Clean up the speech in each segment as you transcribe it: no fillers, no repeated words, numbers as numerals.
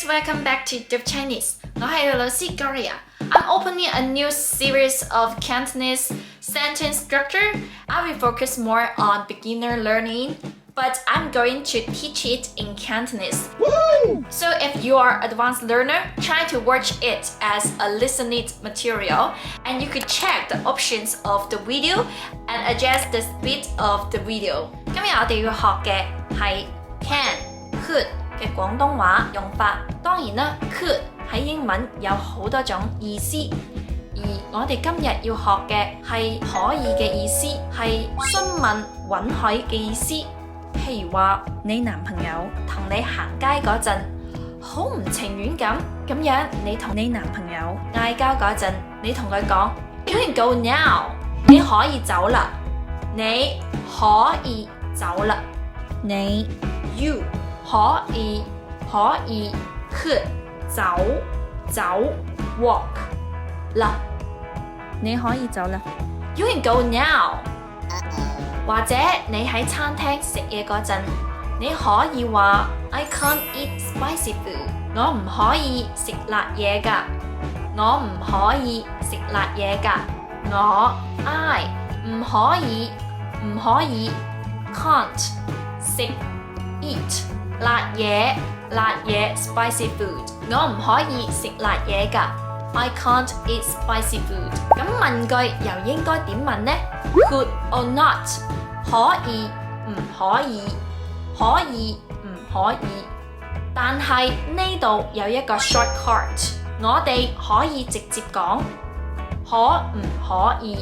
welcome back to Jyutping Chinese. 我係老師 Gloria. I'm opening a new series of Cantonese sentence structure. I will focus more on beginner learning, but I'm going to teach it in Cantonese. Woo! So if you are an advanced learner, try to watch it as a listening material, and you could check the options of the video and adjust the speed of the video. 今日我哋要學嘅係 can、could 嘅廣東話用法。當然啦 ，could 喺英文有好多種意思，而我哋今日要學嘅係可以嘅意思，係詢問允許嘅意思。譬如話，你男朋友同你行街嗰陣，好唔情願咁樣，你同你男朋友嗌交嗰陣，你同佢講 You can go now， 你可以走啦，你可以走啦，你 You 可以 could 走 walk 啦，你可以走啦 You can go now。或者你喺餐廳食嘢嗰陣，你可以話 I can't eat spicy food， 我唔可以食辣嘢㗎，我唔可以食辣嘢㗎，I 唔可以 can't 食 eat 辣嘢 spicy food， 我唔可以食辣嘢㗎。I can't eat spicy food。咁問句又應該點問呢？ Could or not？ 可以唔可以？可以唔可以？但係呢度有一個 shortcut， 我哋可以直接講可唔可以？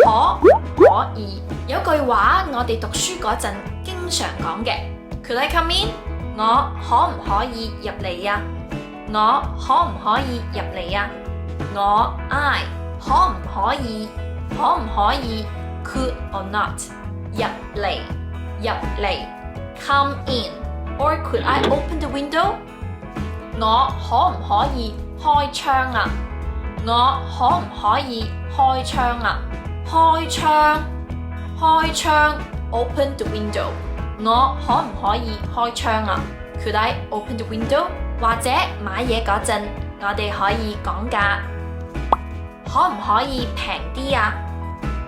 可唔可以？有句話我哋讀書嗰陣經常講嘅 Could I come in？ 我可唔可以入嚟呀？我可唔可以入嚟呀？我 I 可唔可以 could or not 入嚟 come in or could I open the window？ 我可唔可以開窗啊？我可唔可以開窗啊？開窗 open the window， 我可唔可以開窗啊？ Could I open the window？ 或者買嘢嗰陣，我哋可以講價，可唔可以平啲啊？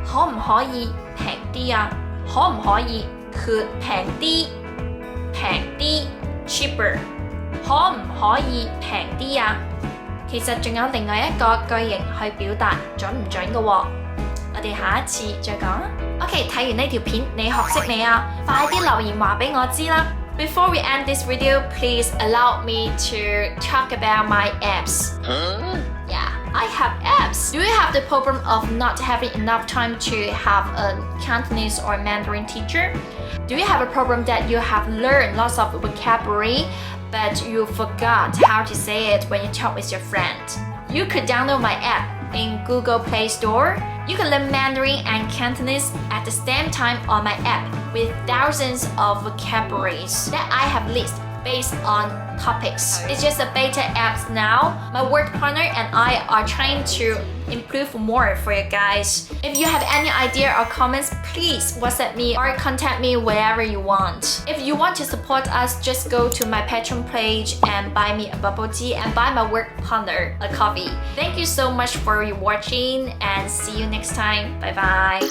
可唔可以平啲啊？可唔可以 could 平啲 cheaper？ 可唔可以平啲啊？其實仲有另外一個句型去表達準唔準嘅喎，我哋下一次再講啦。OK， 睇完呢條片你學識未啊？快啲留言話俾我知啦！ Before we end this video, please allow me to talk about my apps. Yeah, I have apps. Do you have the problem of not having enough time to have a Cantonese or Mandarin teacher? Do you have a problem that you have learned lots of vocabulary, but you forgot how to say it when you talk with your friend? You could download my app in Google Play Store. You can learn Mandarin and Cantonese at the same time on my app with thousands of vocabularies that I have listed based on topics. It's just a beta app now. My work partner and I are trying to improve more for you guys. If you have any idea or comments, please WhatsApp me or contact me wherever you want. If you want to support us, just go to my Patreon page and buy me a bubble tea and buy my work partner a coffee. Thank you so much for watching and see you next time. Bye bye.